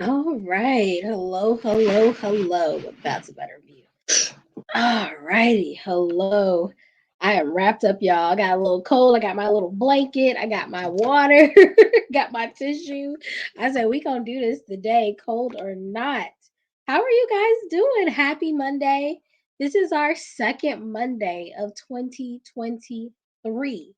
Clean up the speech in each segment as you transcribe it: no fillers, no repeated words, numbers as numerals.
All right. Hello, hello, hello. That's a better view. All righty. Hello. I am wrapped up, y'all. I got a little cold. I got my little blanket. I got my water. Got my tissue. I said, we going to do this today, cold or not. How are you guys doing? Happy Monday. This is our second Monday of 2023.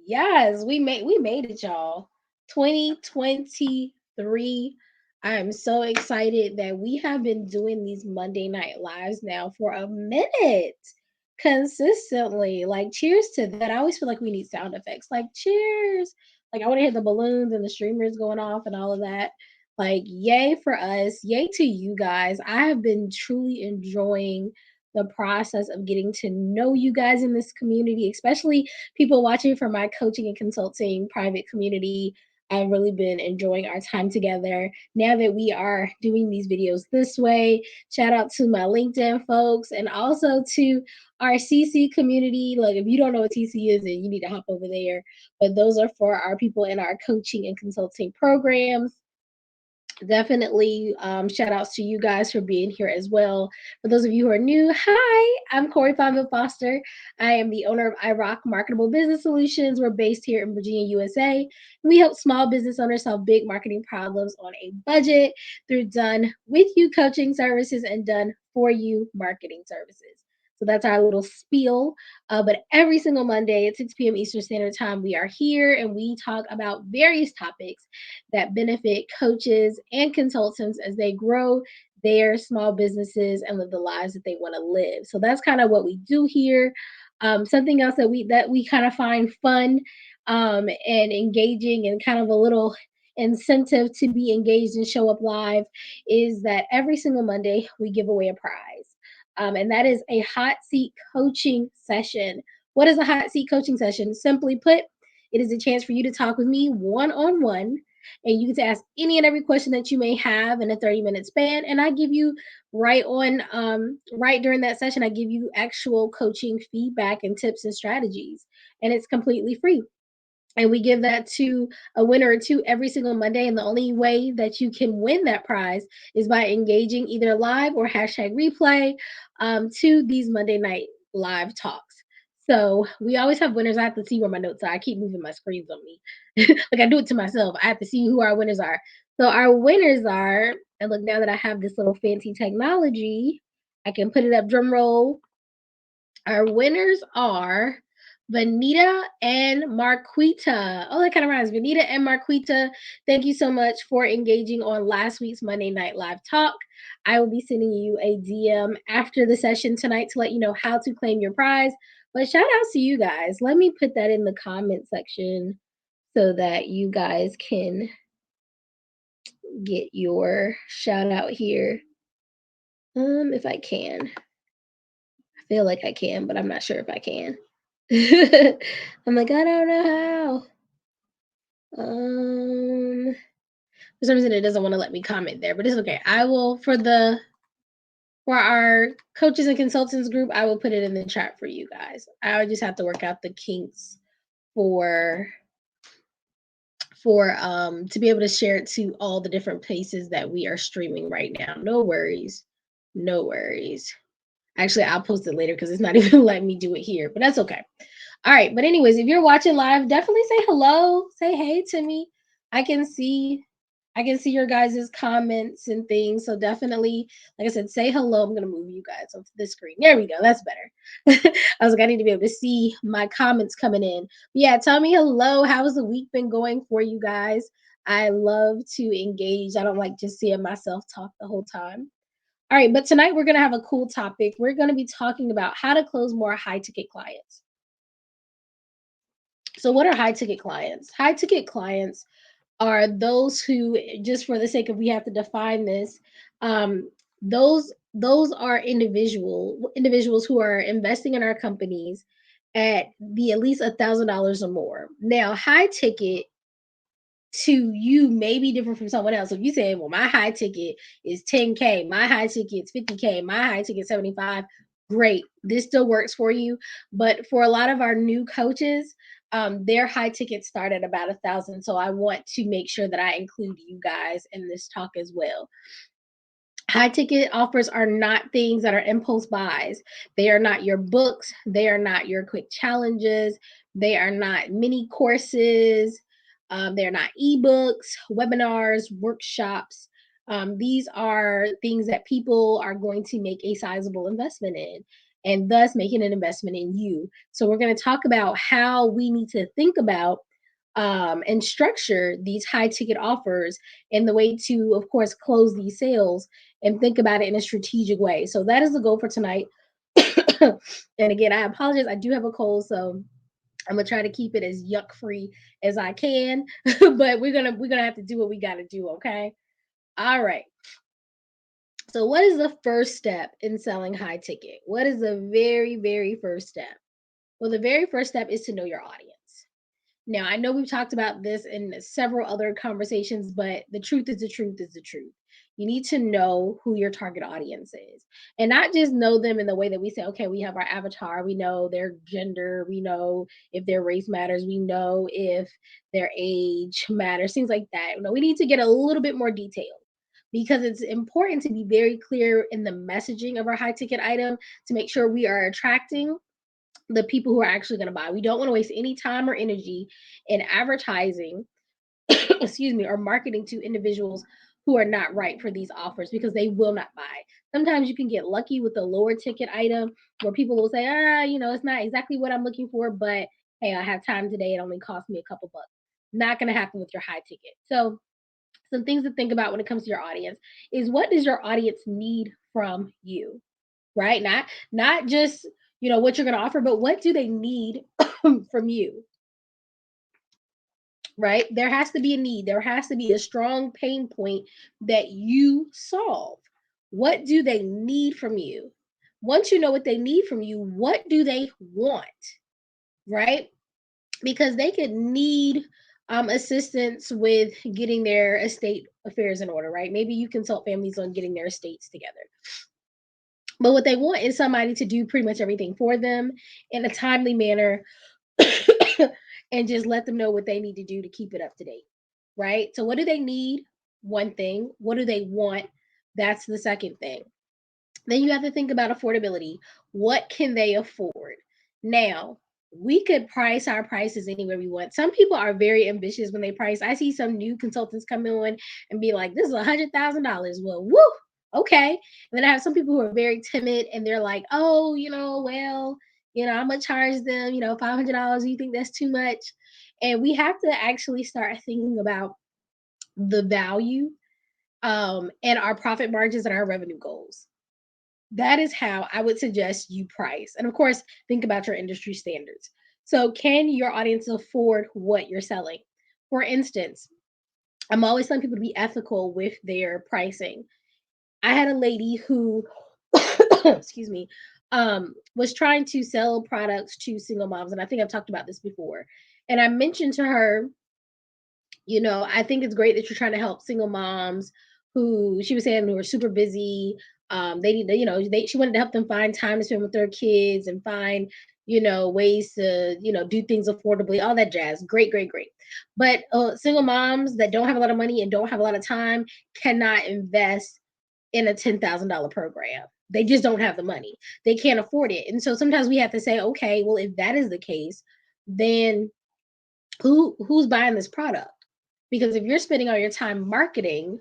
Yes, we made it, y'all. 2023. I am so excited that we have been doing these Monday night lives now for a minute consistently. Like cheers to that. I always feel like we need sound effects. Like cheers. Like I want to hear the balloons and the streamers going off and all of that. Like yay for us. Yay to you guys. I have been truly enjoying the process of getting to know you guys in this community, especially people watching from my coaching and consulting private community. I've really been enjoying our time together. Now that we are doing these videos this way, shout out to my LinkedIn folks and also to our CC community. Like, if you don't know what TC is, then you need to hop over there. But those are for our people in our coaching and consulting programs. Definitely shout outs to you guys for being here as well. For those of you who are new, hi, I'm Corey Fonville Foster. I am the owner of iRock Marketable Business Solutions. We're based here in Virginia, USA. We help small business owners solve big marketing problems on a budget through done with you coaching services and done for you marketing services. So that's our little spiel. But every single Monday at 6 p.m. Eastern Standard Time, we are here and we talk about various topics that benefit coaches and consultants as they grow their small businesses and live the lives that they want to live. So that's kind of what we do here. Something else that we kind of find fun and engaging and kind of a little incentive to be engaged and show up live is that every single Monday we give away a prize. And that is a hot seat coaching session. What is a hot seat coaching session? Simply put, it is a chance for you to talk with me one on one, and you get to ask any and every question that you may have in a 30-minute span. And I give you right during that session, I give you actual coaching feedback and tips and strategies. And it's completely free. And we give that to a winner or two every single Monday. And the only way that you can win that prize is by engaging either live or hashtag replay to these Monday night live talks. So we always have winners. I have to see where my notes are. I keep moving my screens on me. Like I do it to myself. I have to see who our winners are. So our winners are, and look, now that I have this little fancy technology, I can put it up, drum roll. Our winners are Vanita and Marquita. Oh, that kind of rhymes. Vanita and Marquita, thank you so much for engaging on last week's Monday Night Live Talk. I will be sending you a DM after the session tonight to let you know how to claim your prize. But shout out to you guys. Let me put that in the comment section so that you guys can get your shout out here. If I can. I feel like I can, but I'm not sure if I can. I'm like, I don't know how. For some reason it doesn't want to let me comment there, but it's okay. I will for our coaches and consultants group, I will put it in the chat for you guys. I just have to work out the kinks for to be able to share it to all the different places that we are streaming right now. No worries. No worries. Actually, I'll post it later because it's not even letting me do it here, but that's okay. All right. But anyways, if you're watching live, definitely say hello. Say hey to me. I can see your guys' comments and things. So definitely, like I said, say hello. I'm gonna move you guys onto the screen. There we go. That's better. I was like, I need to be able to see my comments coming in. But yeah, tell me hello. How's the week been going for you guys? I love to engage. I don't like just seeing myself talk the whole time. All right, but tonight we're going to have a cool topic. We're going to be talking about how to close more high ticket clients. So what are high ticket clients? High ticket clients are those who, just for the sake of we have to define this, those are individuals who are investing in our companies at the at least $1,000 or more. Now, high ticket to you may be different from someone else. If you say, well, my high ticket is 10K, my high ticket is 50K, my high ticket is 75, great. This still works for you. But for a lot of our new coaches, their high tickets start at about 1,000. So I want to make sure that I include you guys in this talk as well. High ticket offers are not things that are impulse buys. They are not your books. They are not your quick challenges. They are not mini courses. They're not ebooks, webinars, workshops. These are things that people are going to make a sizable investment in and thus making an investment in you. So, we're going to talk about how we need to think about and structure these high ticket offers and the way to, of course, close these sales and think about it in a strategic way. So that is the goal for tonight. And again, I apologize. I do have a cold, so I'm gonna try to keep it as yuck free as I can. But we're gonna have to do what we gotta do. Okay. All right. So what is the first step in selling high ticket? What is the very first step? Well, the very first step is to know your audience. Now, I know we've talked about this in several other conversations, but the truth is the truth is the truth. You need to know who your target audience is and not just know them in the way that we say, okay, we have our avatar, we know their gender, we know if their race matters, we know if their age matters, things like that. We need to get a little bit more detailed because it's important to be very clear in the messaging of our high ticket item to make sure we are attracting the people who are actually going to buy. We don't want to waste any time or energy in advertising, excuse me, or marketing to individuals who are not right for these offers because they will not buy. Sometimes you can get lucky with a lower ticket item where people will say, it's not exactly what I'm looking for, but hey, I have time today. It only cost me a couple bucks. Not going to happen with your high ticket. So, some things to think about when it comes to your audience is what does your audience need from you? Right? Not just, what you're going to offer, but what do they need from you? Right? There has to be a need. There has to be a strong pain point that you solve. What do they need from you? Once you know what they need from you, what do they want? Right? Because they could need assistance with getting their estate affairs in order, right? Maybe you consult families on getting their estates together. But what they want is somebody to do pretty much everything for them in a timely manner and just let them know what they need to do to keep it up to date. Right? So, what do they need? One thing. What do they want? That's the second thing. Then you have to think about affordability. What can they afford? Now, we could price our prices anywhere we want. Some people are very ambitious when they price. I see some new consultants come in and be like, this is $100,000. Well, woo, okay. And then I have some people who are very timid and they're like, oh, well, I'm gonna charge them, $500. You think that's too much? And we have to actually start thinking about the value and our profit margins and our revenue goals. That is how I would suggest you price. And of course, think about your industry standards. So, can your audience afford what you're selling? For instance, I'm always telling people to be ethical with their pricing. I had a lady who, excuse me, was trying to sell products to single moms. And I think I've talked about this before. And I mentioned to her, I think it's great that you're trying to help single moms who she was saying who are super busy. They need to, she wanted to help them find time to spend with their kids and find, ways to, do things affordably, all that jazz. Great, great, great. But single moms that don't have a lot of money and don't have a lot of time cannot invest in a $10,000 program. They just don't have the money. They can't afford it. And so sometimes we have to say, okay, well, if that is the case, then who's buying this product? Because if you're spending all your time marketing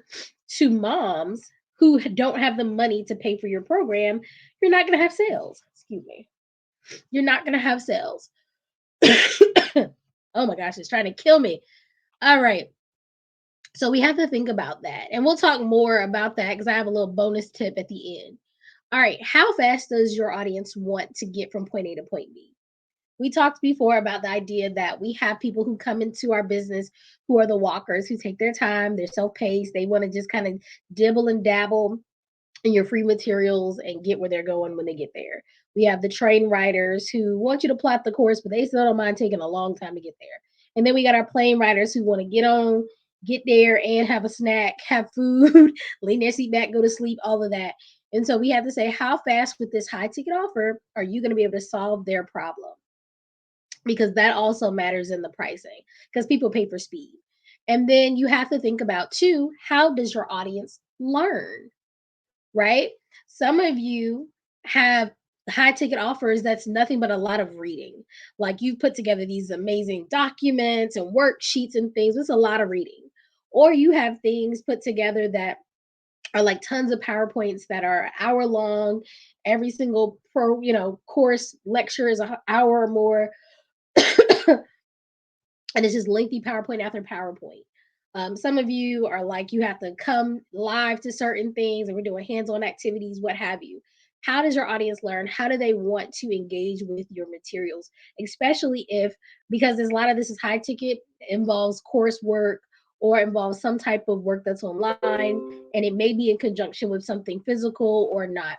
to moms who don't have the money to pay for your program, you're not going to have sales. Excuse me. You're not going to have sales. Oh my gosh, it's trying to kill me. All right. So we have to think about that. And we'll talk more about that because I have a little bonus tip at the end. All right. How fast does your audience want to get from point A to point B? We talked before about the idea that we have people who come into our business who are the walkers, who take their time, they're self-paced, they want to just kind of dibble and dabble in your free materials and get where they're going when they get there. We have the train riders who want you to plot the course, but they still don't mind taking a long time to get there. And then we got our plane riders who want to get on, get there, and have a snack, have food, lean their seat back, go to sleep, all of that. And so we have to say, how fast with this high ticket offer are you going to be able to solve their problem? Because that also matters in the pricing because people pay for speed. And then you have to think about too, how does your audience learn? Right? Some of you have high ticket offers that's nothing but a lot of reading. Like you put together these amazing documents and worksheets and things. It's a lot of reading. Or you have things put together that are like tons of PowerPoints that are hour long. Every single course lecture is an hour or more. And it's just lengthy PowerPoint after PowerPoint. Some of you are like, you have to come live to certain things, and we're doing hands on activities, what have you. How does your audience learn? How do they want to engage with your materials? Especially if, because there's a lot of this is high ticket, involves coursework or involves some type of work that's online, and it may be in conjunction with something physical or not.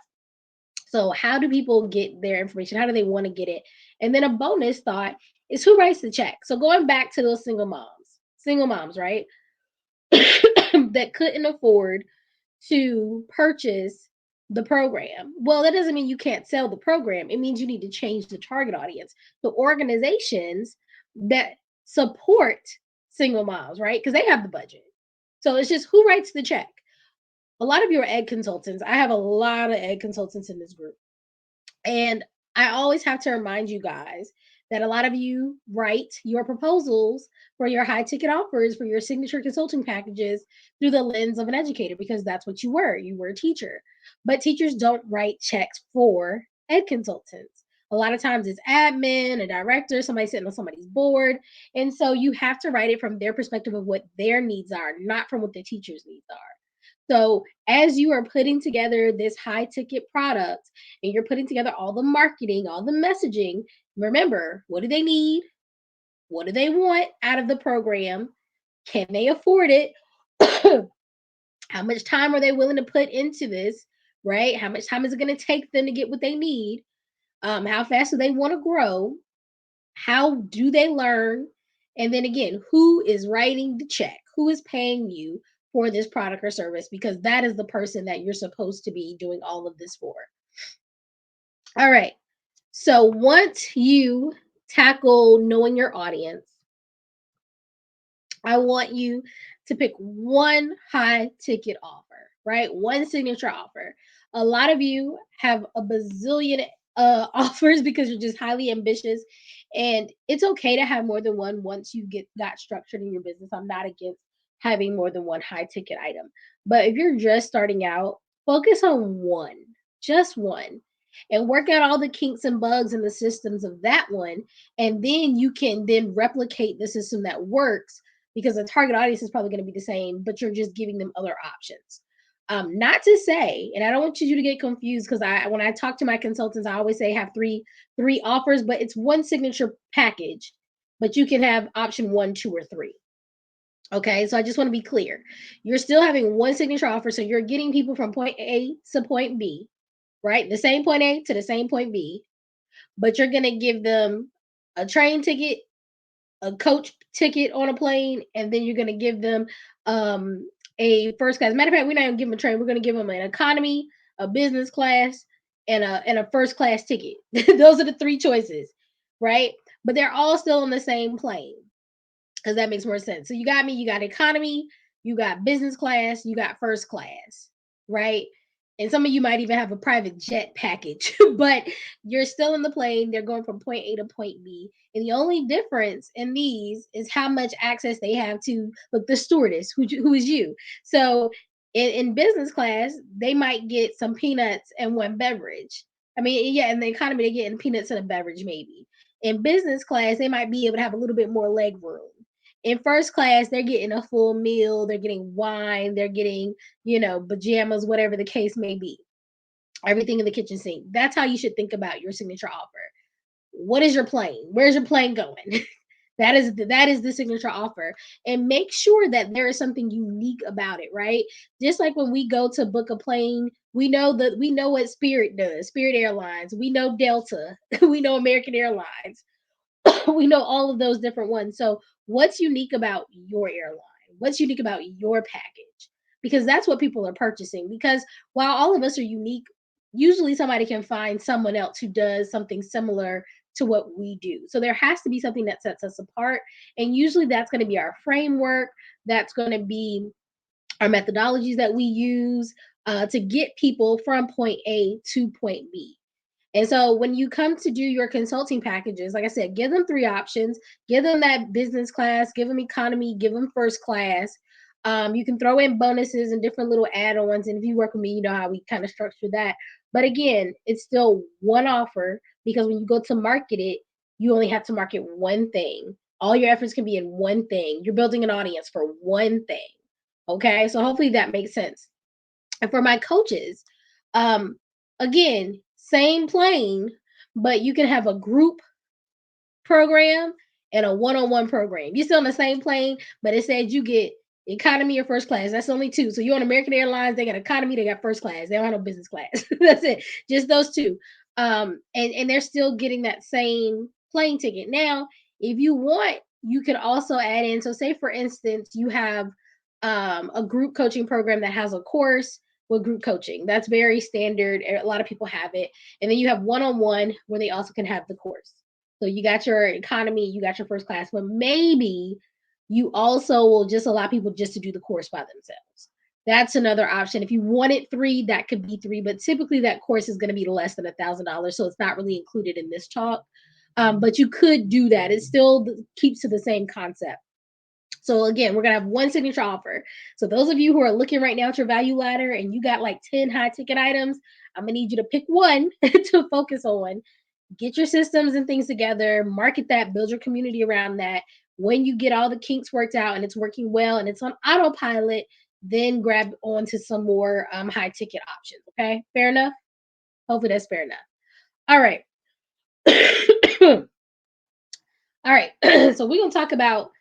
So, how do people get their information? How do they want to get it? And then a bonus thought is who writes the check? So, going back to those single moms, right? That couldn't afford to purchase the program. Well, that doesn't mean you can't sell the program. It means you need to change the target audience. The organizations that support single moms, right? Because they have the budget. So, it's just who writes the check? A lot of you are ed consultants. I have a lot of ed consultants in this group. And I always have to remind you guys that a lot of you write your proposals for your high ticket offers for your signature consulting packages through the lens of an educator because that's what you were. You were a teacher. But teachers don't write checks for ed consultants. A lot of times it's admin, a director, somebody sitting on somebody's board. And so you have to write it from their perspective of what their needs are, not from what the teacher's needs are. So, as you are putting together this high ticket product and you're putting together all the marketing, all the messaging, remember what do they need? What do they want out of the program? Can they afford it? How much time are they willing to put into this? Right? How much time is it going to take them to get what they need? How fast do they want to grow? How do they learn? And then again, who is writing the check? Who is paying you for this product or service? Because that is the person that you're supposed to be doing all of this for. All right. So once you tackle knowing your audience, I want you to pick one high ticket offer, right? One signature offer. A lot of you have a bazillion offers because you're just highly ambitious, and it's okay to have more than one once you get that structured in your business. I'm not against having more than one high ticket item, but if you're just starting out, focus on one, just one, and work out all the kinks and bugs in the systems of that one, and then you can then replicate the system that works because the target audience is probably going to be the same, but you're just giving them other options. Not to say, and I don't want you to get confused because when I talk to my consultants, I always say have three offers, but it's one signature package, but you can have option one, two, or three. Okay, so I just want to be clear. You're still having one signature offer, so you're getting people from point A to point B, right? The same point A to the same point B, but you're going to give them a train ticket, a coach ticket on a plane, and then you're going to give them a first class. Matter of fact, we're not going to give them a train. We're going to give them an economy, a business class, and a first class ticket. Those are the three choices, right? But they're all still on the same plane because that makes more sense. So you got me. You got economy. You got business class. You got first class, right? And some of you might even have a private jet package, but you're still in the plane. They're going from point A to point B. And the only difference in these is how much access they have to look the stewardess, who is you. So in business class, they might get some peanuts and one beverage. I mean, yeah, in the economy, they're getting peanuts and a beverage, maybe. In business class, they might be able to have a little bit more leg room. In first class, they're getting a full meal, they're getting wine, they're getting, pajamas, whatever the case may be. Everything in the kitchen sink. That's how you should think about your signature offer. What is your plane? Where's your plane going? That is the signature offer. And make sure that there is something unique about it, right? Just like when we go to book a plane, we know what Spirit does, Spirit Airlines, we know Delta, we know American Airlines, we know all of those different ones. So what's unique about your airline? What's unique about your package? Because that's what people are purchasing. Because while all of us are unique, usually somebody can find someone else who does something similar to what we do. So there has to be something that sets us apart. And usually that's going to be our framework. That's going to be our methodologies that we use to get people from point A to point B. And so when you come to do your consulting packages, like I said, give them three options. Give them that business class, give them economy, give them first class. You can throw in bonuses and different little add-ons. And if you work with me, you know how we kind of structure that. But again, it's still one offer because when you go to market it, you only have to market one thing. All your efforts can be in one thing. You're building an audience for one thing. Okay. So hopefully that makes sense. And for my coaches, um, again, same plane, but you can have a group program and a one-on-one program. You're still on the same plane, but it says you get economy or first class. That's only two. So you're on American Airlines, they got economy, they got first class. They don't have no business class. That's it. Just those two. And they're still getting that same plane ticket. Now, if you want, you can also add in. So say for instance, you have a group coaching program that has a course with group coaching. That's very standard. A lot of people have it. And then you have one-on-one where they also can have the course. So you got your economy, you got your first class, but maybe you also will just allow people just to do the course by themselves. That's another option. If you wanted three, that could be three, but typically that course is going to be less than $1,000, so it's not really included in this talk. But you could do that. It still keeps to the same concept. So again, we're gonna have one signature offer. So those of you who are looking right now at your value ladder and you got like 10 high ticket items, I'm gonna need you to pick one to focus on. Get your systems and things together, market that, build your community around that. When you get all the kinks worked out and it's working well and it's on autopilot, then grab onto some more high ticket options. Okay, fair enough. Hopefully that's fair enough. All right. All right. So we're gonna talk about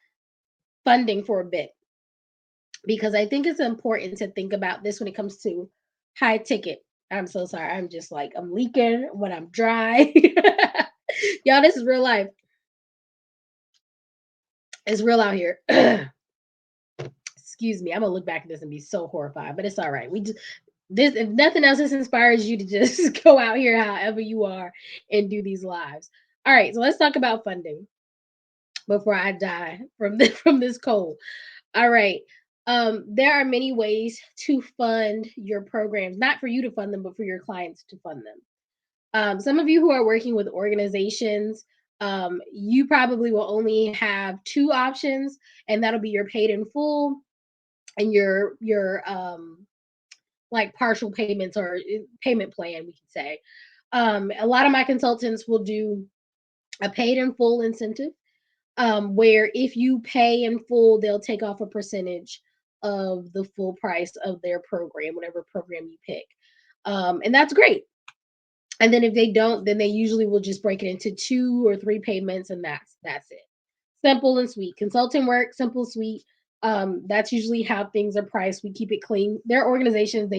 funding for a bit because I think it's important to think about this when it comes to high ticket. I'm so sorry. I'm just like I'm leaking when I'm dry. Y'all, this is real life. It's real out here. Excuse me. I'm gonna look back at this and be so horrified, but it's all right. We just this if nothing else, this inspires you to just go out here however you are and do these lives. All right, so let's talk about funding before I die from from this cold. All right. There are many ways to fund your programs, not for you to fund them, but for your clients to fund them. Some of you who are working with organizations, you probably will only have two options, and that'll be your paid in full and your like partial payments or payment plan, we can say. A lot of my consultants will do a paid in full incentive, where if you pay in full, they'll take off a percentage of the full price of their program, whatever program you pick. And that's great. And then if they don't, then they usually will just break it into two or three payments, and that's it. Simple and sweet. Consulting work, simple, sweet. That's usually how things are priced. We keep it clean. Their organizations,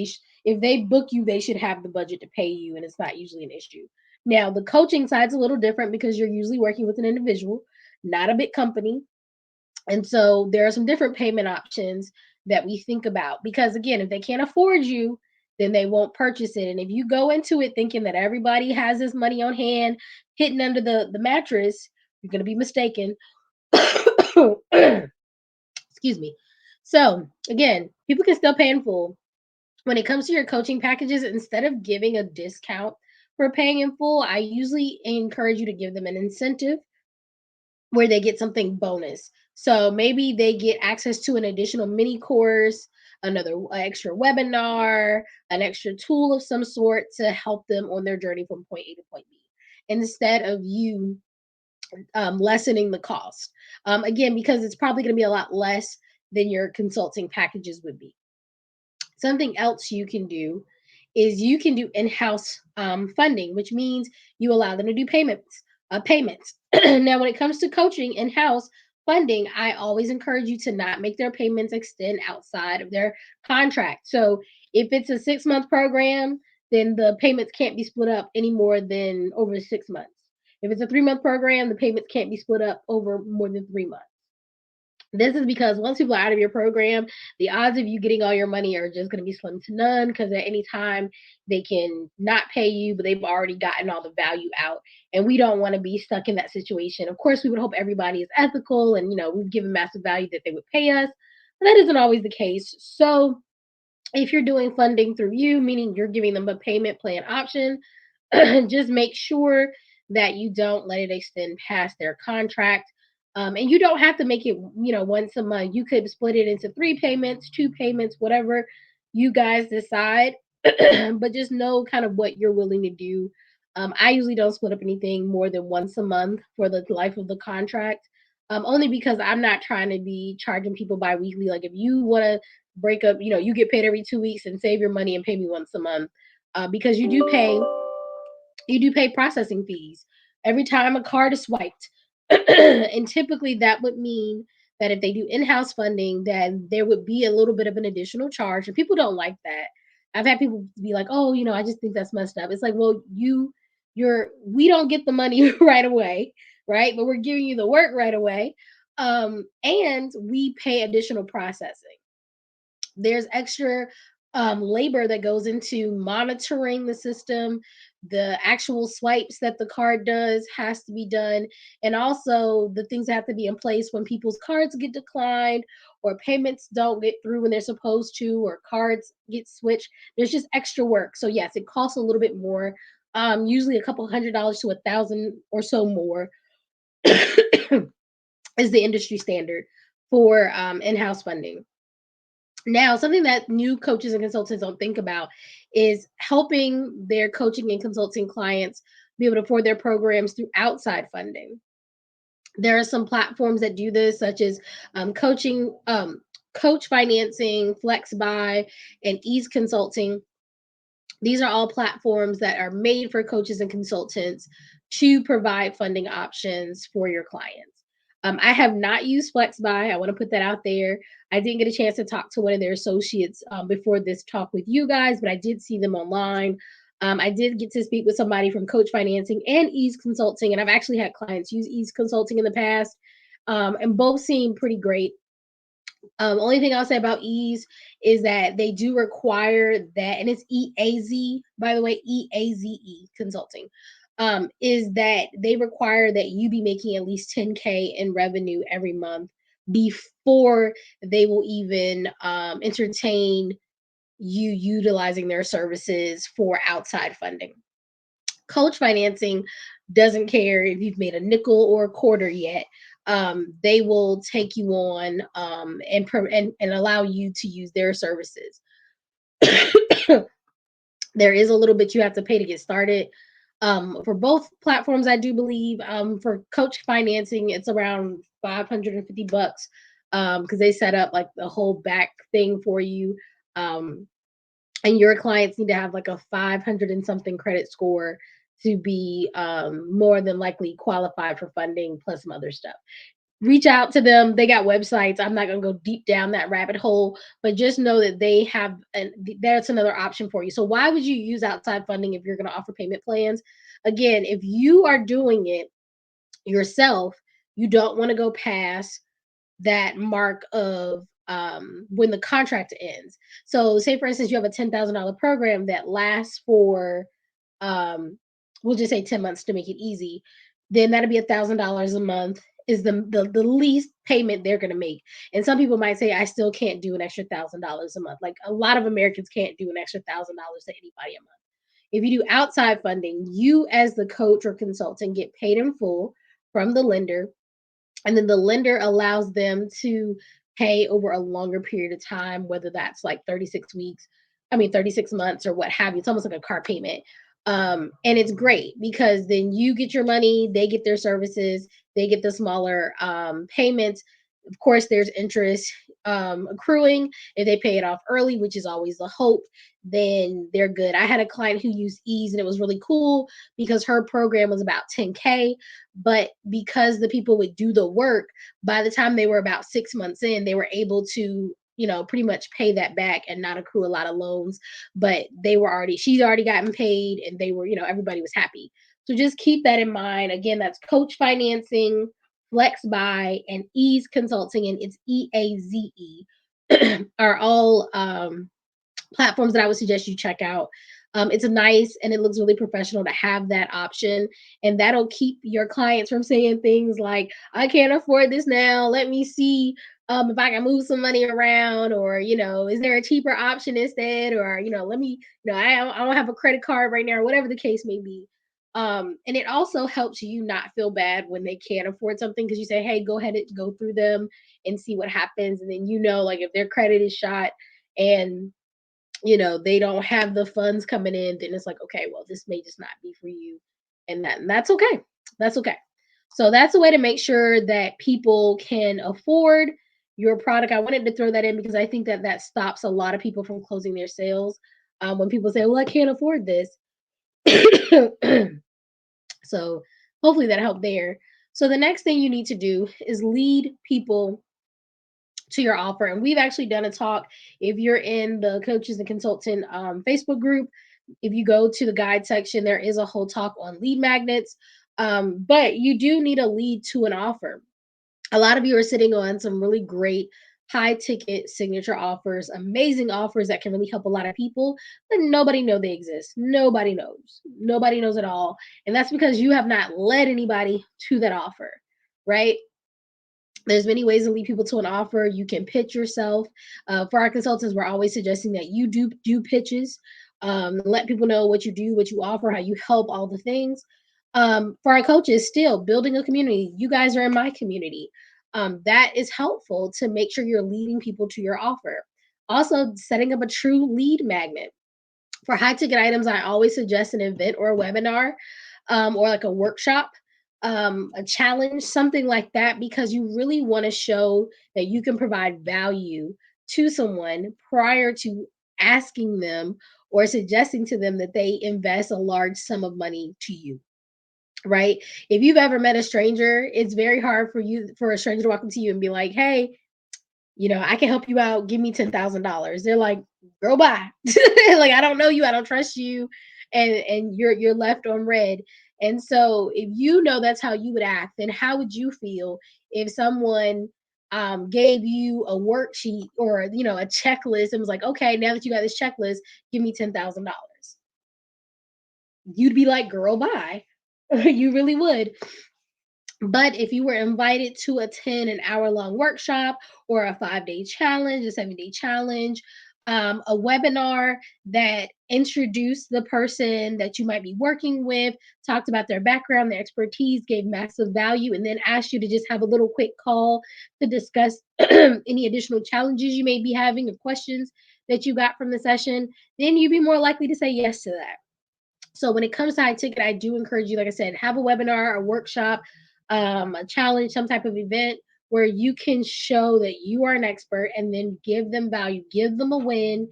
if they book you, they should have the budget to pay you, and it's not usually an issue. Now, the coaching side's a little different because you're usually working with an individual, not a big company. And so there are some different payment options that we think about because again, if they can't afford you, then they won't purchase it. And if you go into it thinking that everybody has this money on hand hidden under the mattress, you're going to be mistaken. Excuse me. So again, people can still pay in full. When it comes to your coaching packages, instead of giving a discount for paying in full, I usually encourage you to give them an incentive where they get something bonus. So maybe they get access to an additional mini course, another extra webinar, an extra tool of some sort to help them on their journey from point A to point B, instead of you lessening the cost. Again, because it's probably going to be a lot less than your consulting packages would be. Something else you can do is you can do in-house funding, which means you allow them to do payments. payments. Now, when it comes to coaching in house funding, I always encourage you to not make their payments extend outside of their contract. So, if it's a 6 month program, then the payments can't be split up any more than over 6 months. If it's a 3 month program, the payments can't be split up over more than 3 months. This is because once people are out of your program, the odds of you getting all your money are just going to be slim to none because at any time they can not pay you, but they've already gotten all the value out. And we don't want to be stuck in that situation. Of course, we would hope everybody is ethical and, we've given massive value that they would pay us. But that isn't always the case. So if you're doing funding through you, meaning you're giving them a payment plan option, just make sure that you don't let it extend past their contract. And you don't have to make it, once a month. You could split it into 3 payments, 2 payments, whatever you guys decide. But just know kind of what you're willing to do. I usually don't split up anything more than once a month for the life of the contract. Only because I'm not trying to be charging people bi-weekly. Like if you want to break up, you get paid every 2 weeks and save your money and pay me once a month. Because you do pay processing fees every time a card is swiped. And typically that would mean that if they do in-house funding, then there would be a little bit of an additional charge. And people don't like that. I've had people be like, oh, I just think that's messed up. It's like, well, we don't get the money right away, right? But we're giving you the work right away. And we pay additional processing. There's extra labor that goes into monitoring the system. The actual swipes that the card does has to be done, and also the things that have to be in place when people's cards get declined or payments don't get through when they're supposed to, or cards get switched. There's just extra work. So yes, it costs a little bit more. Usually a couple $100s to 1,000 or so more is the industry standard for in-house funding. Now, something that new coaches and consultants don't think about is helping their coaching and consulting clients be able to afford their programs through outside funding. There are some platforms that do this, such as Coach Financing, FlexBuy, and Ease Consulting. These are all platforms that are made for coaches and consultants to provide funding options for your clients. I have not used FlexBuy. I want to put that out there. I didn't get a chance to talk to one of their associates before this talk with you guys, but I did see them online. I did get to speak with somebody from Coach Financing and Ease Consulting, and I've actually had clients use Ease Consulting in the past, and both seem pretty great. Only thing I'll say about Ease is that they do require that, and it's EAZ, by the way, EAZE Consulting, is that they require that you be making at least 10K in revenue every month before they will even entertain you utilizing their services for outside funding. Coach Financing doesn't care if you've made a nickel or a quarter yet. They will take you on and allow you to use their services. There is a little bit you have to pay to get started. For both platforms, I do believe. For Coach Financing, it's around $550 because they set up like the whole back thing for you. Um, and your clients need to have like a 500 and something credit score to be more than likely qualified for funding plus some other stuff. Reach out to them. They got websites. I'm not going to go deep down that rabbit hole, but just know that they have, and that's another option for you. So why would you use outside funding if you're going to offer payment plans? Again, if you are doing it yourself, you don't want to go past that mark of when the contract ends. So, say for instance, you have a $10,000 program that lasts for, um, we'll just say 10 months to make it easy. Then that'll be $1,000 a month is the least payment they're going to make. And some people might say, I still can't do an extra $1,000 a month. Like a lot of Americans can't do an extra $1,000 to anybody a month. If you do outside funding, you as the coach or consultant get paid in full from the lender, and then the lender allows them to pay over a longer period of time, whether that's like 36 weeks, 36 months or what have you. It's almost like a car payment. And it's great because then you get your money, they get their services, they get the smaller payments. Of course, there's interest. accruing. If they pay it off early, which is always the hope, then they're good. I had a client who used Ease and it was really cool because her program was about 10K, but because the people would do the work, by the time they were about 6 months in, they were able to, pretty much pay that back and not accrue a lot of loans. But she's already gotten paid, and they were, everybody was happy. So just keep that in mind. Again, that's Coach Financing, Flex Buy, and Ease Consulting, and it's EAZE, are all platforms that I would suggest you check out. It's nice and it looks really professional to have that option, and that'll keep your clients from saying things like, "I can't afford this now. Let me see if I can move some money around," or "Is there a cheaper option instead?" Or "Let me, I don't have a credit card right now," or whatever the case may be. And it also helps you not feel bad when they can't afford something, because you say, "Hey, go ahead and go through them and see what happens," and then like if their credit is shot and they don't have the funds coming in, then it's like, okay, well, this may just not be for you. And that's okay. That's okay. So that's a way to make sure that people can afford your product. I wanted to throw that in because I think that that stops a lot of people from closing their sales. When people say, well, I can't afford this. So hopefully that helped there. So the next thing you need to do is lead people to your offer. And we've actually done a talk. If you're in the Coaches and Consultant Facebook group, if you go to the guide section, there is a whole talk on lead magnets. But you do need a lead to an offer. A lot of you are sitting on some really great high ticket signature offers, amazing offers that can really help a lot of people, but nobody know they exist. Nobody knows at all. And that's because you have not led anybody to that offer, right? There's many ways to lead people to an offer. You can pitch yourself. For our consultants, we're always suggesting that you do pitches. Let people know what you do, what you offer, how you help, all the things. For our coaches, still building a community. You guys are in my community. That is helpful to make sure you're leading people to your offer. Also, setting up a true lead magnet. For high ticket items, I always suggest an event or a webinar, or like a workshop, a challenge, something like that, because you really want to show that you can provide value to someone prior to asking them or suggesting to them that they invest a large sum of money to you. Right? If you've ever met a stranger, it's very hard for a stranger to walk up to you and be like, "Hey, I can help you out. Give me $10,000." They're like, "Girl, bye." Like, I don't know you. I don't trust you. And you're left on red. And so if that's how you would act, then how would you feel if someone gave you a worksheet or, a checklist and was like, "Okay, now that you got this checklist, give me $10,000." You'd be like, "Girl, bye." You really would. But if you were invited to attend an hour-long workshop or a 5-day challenge, a 7-day challenge, a webinar that introduced the person that you might be working with, talked about their background, their expertise, gave massive value, and then asked you to just have a little quick call to discuss any additional challenges you may be having or questions that you got from the session, then you'd be more likely to say yes to that. So when it comes to high ticket, I do encourage you, like I said, have a webinar, a workshop, a challenge, some type of event where you can show that you are an expert, and then give them value, give them a win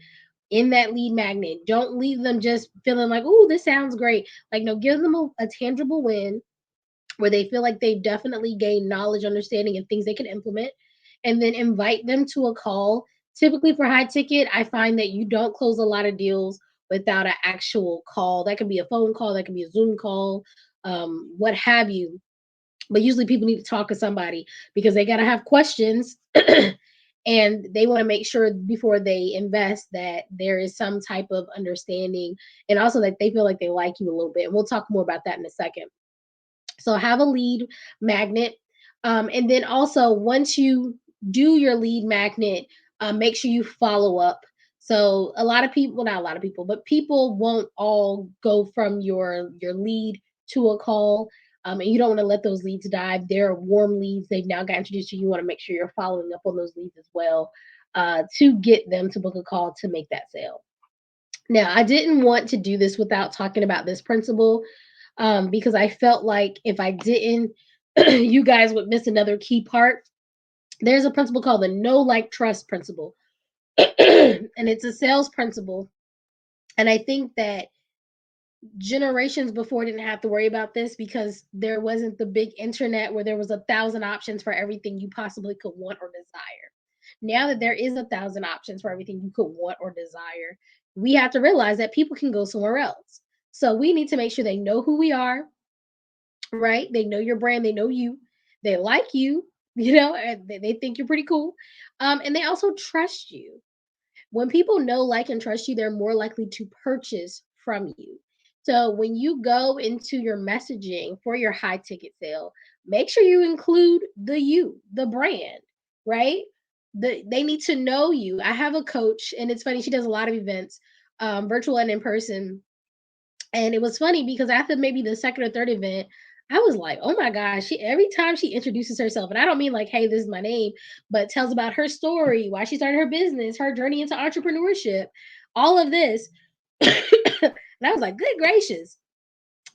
in that lead magnet. Don't leave them just feeling like, "Oh, this sounds great." Like, no, give them a tangible win where they feel like they've definitely gained knowledge, understanding, and things they can implement, and then invite them to a call. Typically, for high ticket, I find that you don't close a lot of deals without an actual call. That can be a phone call, that can be a Zoom call, what have you. But usually people need to talk to somebody because they got to have questions. And they want to make sure before they invest that there is some type of understanding, and also that they feel like they like you a little bit. And we'll talk more about that in a second. So have a lead magnet. And then also, once you do your lead magnet, make sure you follow up. So a lot of people, well, not a lot of people, but people won't all go from your lead to a call. And you don't want to let those leads die. They're warm leads. They've now got introduced to you. You want to make sure you're following up on those leads as well, to get them to book a call to make that sale. Now, I didn't want to do this without talking about this principle, because I felt like if I didn't, you guys would miss another key part. There's a principle called the know, like, trust principle. And it's a sales principle. And I think that generations before didn't have to worry about this because there wasn't the big internet where there was 1,000 options for everything you possibly could want or desire. Now that there is 1,000 options for everything you could want or desire, we have to realize that people can go somewhere else. So we need to make sure they know who we are, right? They know your brand, they know you, they like you, and they think you're pretty cool. And they also trust you. When people know, like, and trust you, they're more likely to purchase from you. So when you go into your messaging for your high ticket sale, make sure you include the brand, right? They need to know you. I have a coach, and it's funny, she does a lot of events, virtual and in person. And it was funny because after maybe the second or third event, I was like, oh my gosh, she every time she introduces herself, and I don't mean like, hey, this is my name, but tells about her story, why she started her business, her journey into entrepreneurship, all of this. And I was like, good gracious.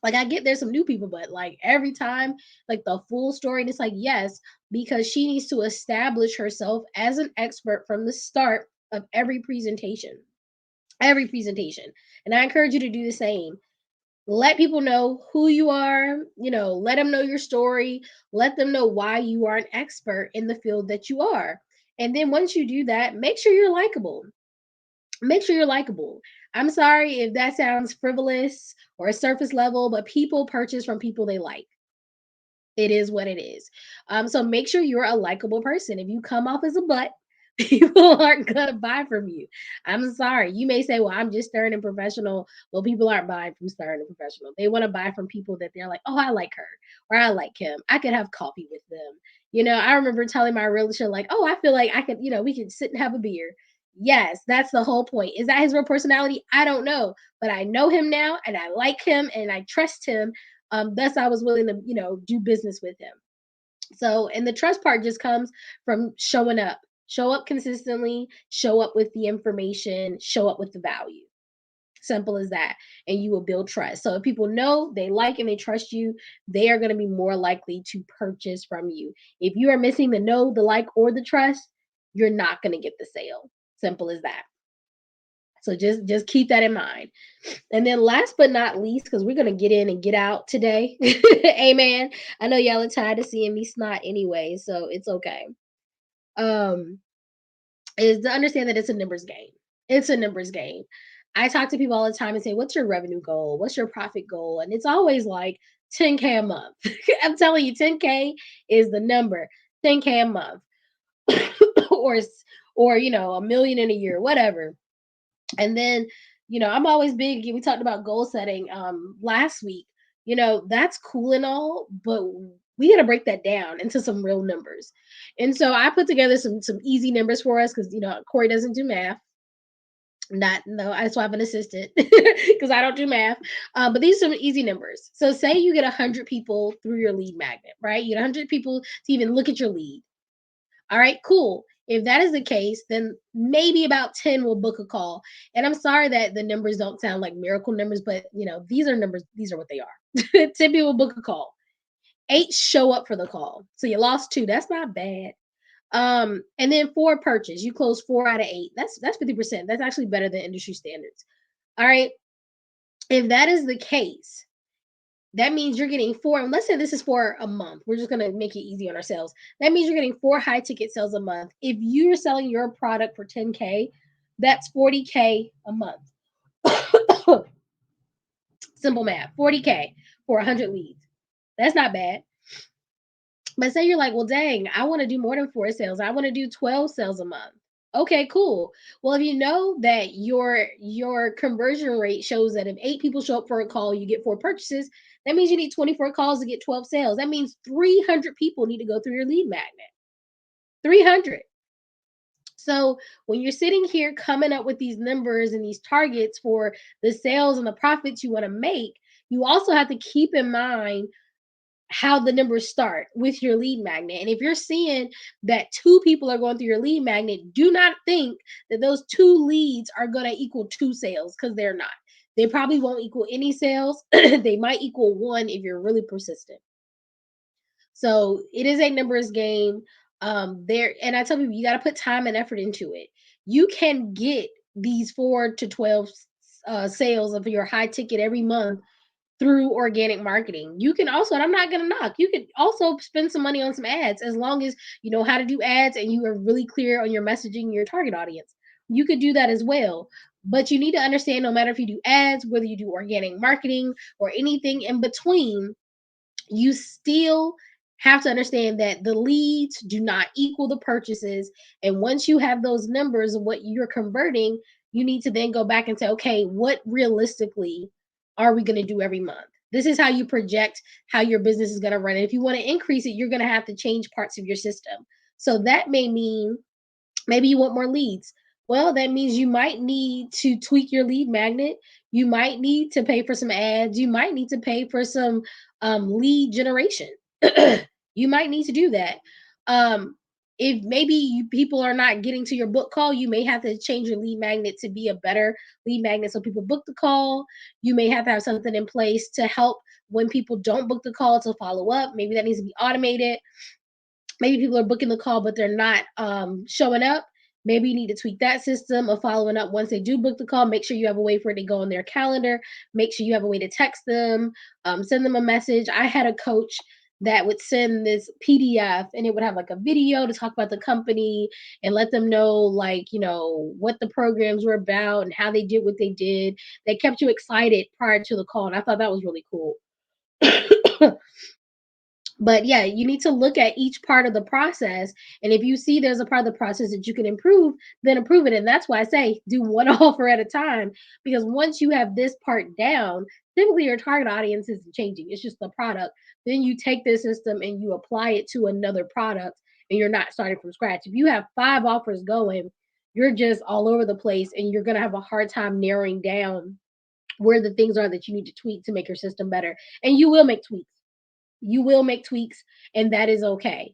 Like, I get there's some new people, but like every time, like the full story, and it's like, yes, because she needs to establish herself as an expert from the start of every presentation. Every presentation. And I encourage you to do the same. Let people know who you are, let them know your story, let them know why you are an expert in the field that you are. And then once you do that, make sure you're likable. Make sure you're likable. I'm sorry if that sounds frivolous or surface level, but people purchase from people they like. It is what it is. So make sure you're a likable person. If you come off as a butt, people aren't gonna buy from you. I'm sorry. You may say, "Well, I'm just stern and professional." Well, people aren't buying from stern and professional. They want to buy from people that they're like, "Oh, I like her," or "I like him. I could have coffee with them." I remember telling my realtor, like, "Oh, I feel like I could. We could sit and have a beer." Yes, that's the whole point. Is that his real personality? I don't know, but I know him now, and I like him, and I trust him. Thus, I was willing to, do business with him. So, and the trust part just comes from showing up. Show up consistently, show up with the information, show up with the value. Simple as that. And you will build trust. So if people know, they like, and they trust you, they are going to be more likely to purchase from you. If you are missing the know, the like, or the trust, you're not going to get the sale. Simple as that. So just keep that in mind. And then last but not least, because we're gonna get in and get out today. Amen. I know y'all are tired of seeing me snot anyway, so it's okay. Um, is to understand that it's a numbers game. It's a numbers game. I talk to people all the time and say, "What's your revenue goal? What's your profit goal?" And it's always like 10K a month. I'm telling you, 10K is the number. 10K a month, or or a million in a year, whatever. And then, I'm always big. We talked about goal setting last week. That's cool and all, but we got to break that down into some real numbers. And so I put together some easy numbers for us because Corey doesn't do math. Not no, I just have an assistant because I don't do math. But these are some easy numbers. So say you get 100 people through your lead magnet, right? You get 100 people to even look at your lead. All right, cool. If that is the case, then maybe about 10 will book a call. And I'm sorry that the numbers don't sound like miracle numbers, but these are numbers, these are what they are. 10 people book a call. 8 show up for the call. So you lost 2. That's not bad. And then 4 purchase. You close 4 out of 8. That's 50%. That's actually better than industry standards. All right. If that is the case, that means you're getting 4, and let's say this is for a month. We're just gonna make it easy on ourselves. That means you're getting 4 high ticket sales a month. If you're selling your product for 10K, that's 40K a month. Simple math. 40K for 100 leads. That's not bad. But say you're like, well, dang, I want to do more than 4 sales. I want to do 12 sales a month. Okay, cool. Well, if you know that your conversion rate shows that if 8 people show up for a call, you get 4 purchases, that means you need 24 calls to get 12 sales. That means 300 people need to go through your lead magnet. 300. So when you're sitting here coming up with these numbers and these targets for the sales and the profits you want to make, you also have to keep in mind how the numbers start with your lead magnet. And if you're seeing that 2 people are going through your lead magnet, do not think that those 2 leads are going to equal 2 sales, because they're not. They probably won't equal any sales. They might equal 1 if you're really persistent. So it is a numbers game. There, and I tell people you got to put time and effort into it. You can get these 4 to 12 sales of your high ticket every month through organic marketing. You can also, and I'm not going to knock, you could also spend some money on some ads as long as you know how to do ads and you are really clear on your messaging, your target audience. You could do that as well. But you need to understand no matter if you do ads, whether you do organic marketing or anything in between, you still have to understand that the leads do not equal the purchases. And once you have those numbers of what you're converting, you need to then go back and say, okay, what realistically are we going to do every month? This is how you project how your business is going to run. And if you want to increase it, you're going to have to change parts of your system. So that may mean maybe you want more leads. Well, that means you might need to tweak your lead magnet. You might need to pay for some ads. You might need to pay for some lead generation. You might need to do that. Um, if maybe people are not getting to your book call, you may have to change your lead magnet to be a better lead magnet so people book the call. You may have to have something in place to help when people don't book the call to follow up. Maybe that needs to be automated. Maybe people are booking the call, but they're not showing up. Maybe you need to tweak that system of following up once they do book the call. Make sure you have a way for it to go on their calendar. Make sure you have a way to text them, send them a message. I had a coach that would send this PDF and it would have like a video to talk about the company and let them know, like, you know, what the programs were about and how they did what they did. They kept you excited prior to the call. And I thought that was really cool. But yeah, you need to look at each part of the process. And if you see there's a part of the process that you can improve, then improve it. And that's why I say do one offer at a time. Because once you have this part down, typically your target audience isn't changing. It's just the product. Then you take this system and you apply it to another product and you're not starting from scratch. If you have 5 offers going, you're just all over the place and you're gonna have a hard time narrowing down where the things are that you need to tweak to make your system better. And you will make tweaks, you will make tweaks, and that is okay.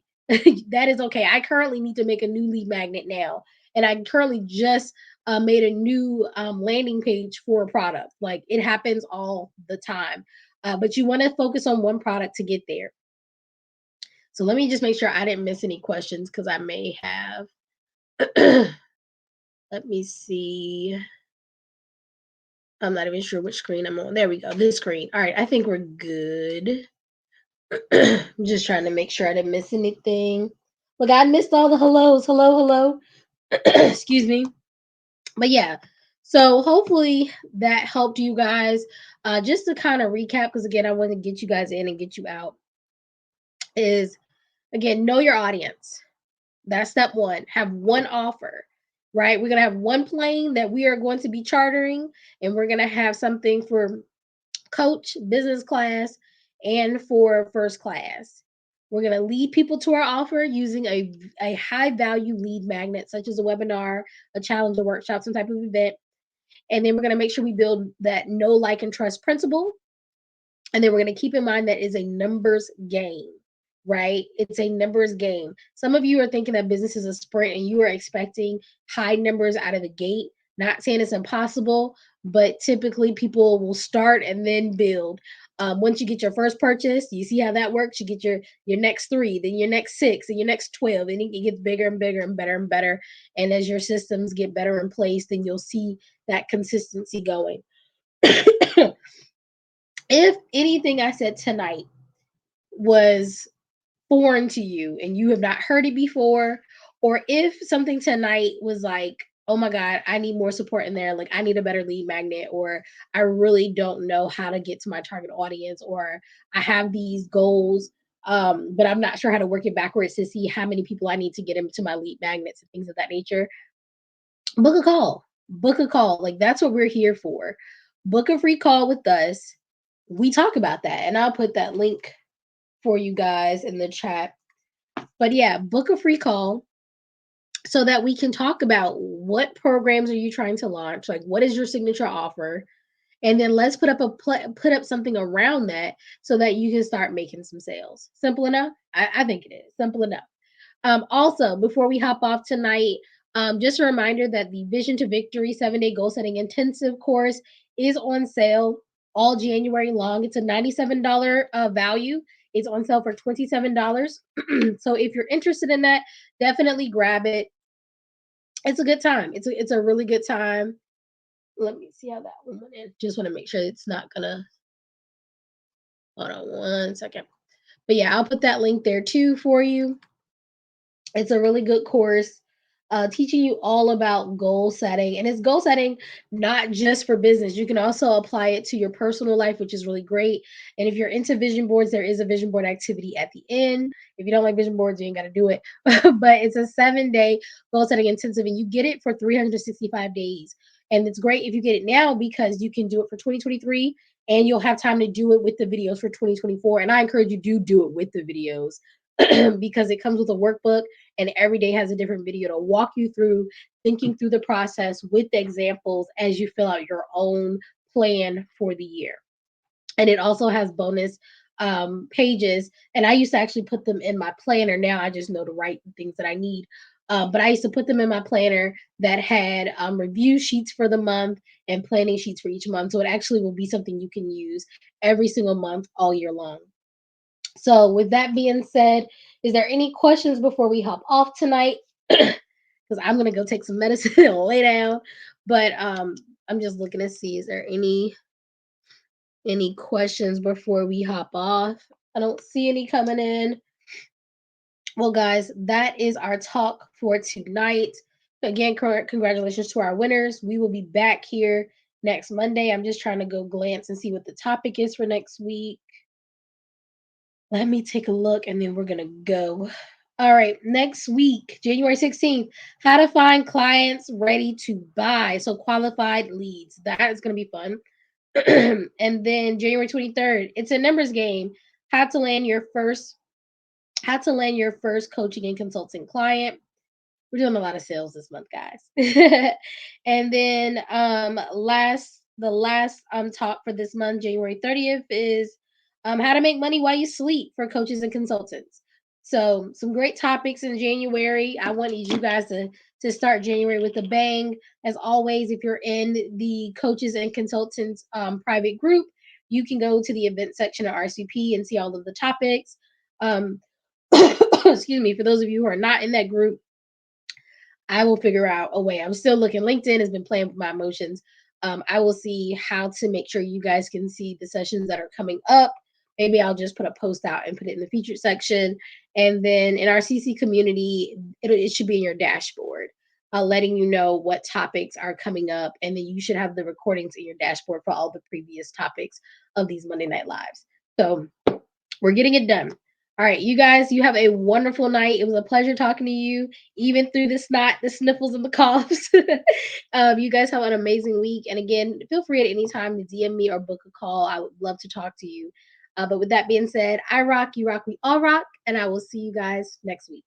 That is okay. I currently need to make a new lead magnet now, and I currently just made a new landing page for a product. Like it happens all the time, but you want to focus on one product to get there. So let me just make sure I didn't miss any questions because I may have. Let me see. I'm not even sure which screen I'm on. There we go. This screen. All right. I think we're good. I'm just trying to make sure I didn't miss anything. Look, I missed all the hellos. Hello, hello. Excuse me. But yeah, so hopefully that helped you guys. Just to kind of recap, because again, I want to get you guys in and get you out, is again, know your audience. That's step one. Have one offer, right? We're going to have one plane that we are going to be chartering, and we're going to have something for coach, business class, and for first class. We're going to lead people to our offer using a high value lead magnet, such as a webinar, a challenge, a workshop, some type of event. And then we're going to make sure we build that know, like, and trust principle. And then we're going to keep in mind that is a numbers game, right? It's a numbers game. Some of you are thinking that business is a sprint and you are expecting high numbers out of the gate. Not saying it's impossible, but typically people will start and then build. Once you get your first purchase, you see how that works. You get your next 3, then your next 6, and your next 12, and it gets bigger and bigger and better and better. And as your systems get better in place, then you'll see that consistency going. If anything I said tonight was foreign to you and you have not heard it before, or if something tonight was like, oh my God, I need more support in there, like I need a better lead magnet, or I really don't know how to get to my target audience, or I have these goals, but I'm not sure how to work it backwards to see how many people I need to get into my lead magnets and things of that nature, book a call. Book a call. Like that's what we're here for. Book a free call with us. We talk about that, and I'll put that link for you guys in the chat. But yeah, book a free call so that we can talk about what programs are you trying to launch, like what is your signature offer, and then let's put up something around that so that you can start making some sales. Simple enough? I think it is simple enough. Also, before we hop off tonight, just a reminder that the Vision to Victory 7-day goal setting intensive course is on sale all January long. It's a $97 value. It's on sale for $27. So if you're interested in that, definitely grab it. It's a good time. It's a really good time. Let me see how that one went in. Just want to make sure it's not gonna. Hold on one second. But yeah, I'll put that link there too for you. It's a really good course, teaching you all about goal setting. And it's goal setting not just for business. You can also apply it to your personal life, which is really great. And if you're into vision boards, there is a vision board activity at the end. If you don't like vision boards, you ain't got to do it. But it's a 7-day goal setting intensive, and you get it for 365 days. And it's great if you get it now because you can do it for 2023 and you'll have time to do it with the videos for 2024. And I encourage you to do it with the videos because it comes with a workbook and every day has a different video to walk you through thinking through the process with the examples as you fill out your own plan for the year. And it also has bonus pages, and I used to actually put them in my planner. Now I just know to write the things that I need. But I used to put them in my planner that had review sheets for the month and planning sheets for each month, so it actually will be something you can use every single month all year long. So, with that being said, is there any questions before we hop off tonight? Because I'm gonna go take some medicine and lay down. But I'm just looking to see is there any questions before we hop off. I don't see any coming in. Well, guys, that is our talk for tonight. Again, congratulations to our winners. We will be back here next Monday. I'm just trying to go glance and see what the topic is for next week. Let me take a look and then we're going to go. All right, next week, January 16th, how to find clients ready to buy. So, qualified leads. That is going to be fun. And then January 23rd, it's a numbers game. How to land your first coaching and consulting client. We're doing a lot of sales this month, guys. And then the last talk for this month, January 30th, is how to make money while you sleep for coaches and consultants. So some great topics in January. I want you guys to start January with a bang. As always, if you're in the coaches and consultants private group, you can go to the event section of RCP and see all of the topics. Um, excuse me, for those of you who are not in that group, I will figure out a way. I'm still looking. LinkedIn has been playing with my emotions. I will see how to make sure you guys can see the sessions that are coming up. Maybe I'll just put a post out and put it in the featured section. And then in our CC community, it should be in your dashboard, letting you know what topics are coming up. And then you should have the recordings in your dashboard for all the previous topics of these Monday Night Lives. So we're getting it done. All right, you guys, you have a wonderful night. It was a pleasure talking to you, even through the snot, the sniffles, and the coughs. You guys have an amazing week. And again, feel free at any time to DM me or book a call. I would love to talk to you. But with that being said, I rock, you rock, we all rock. And I will see you guys next week.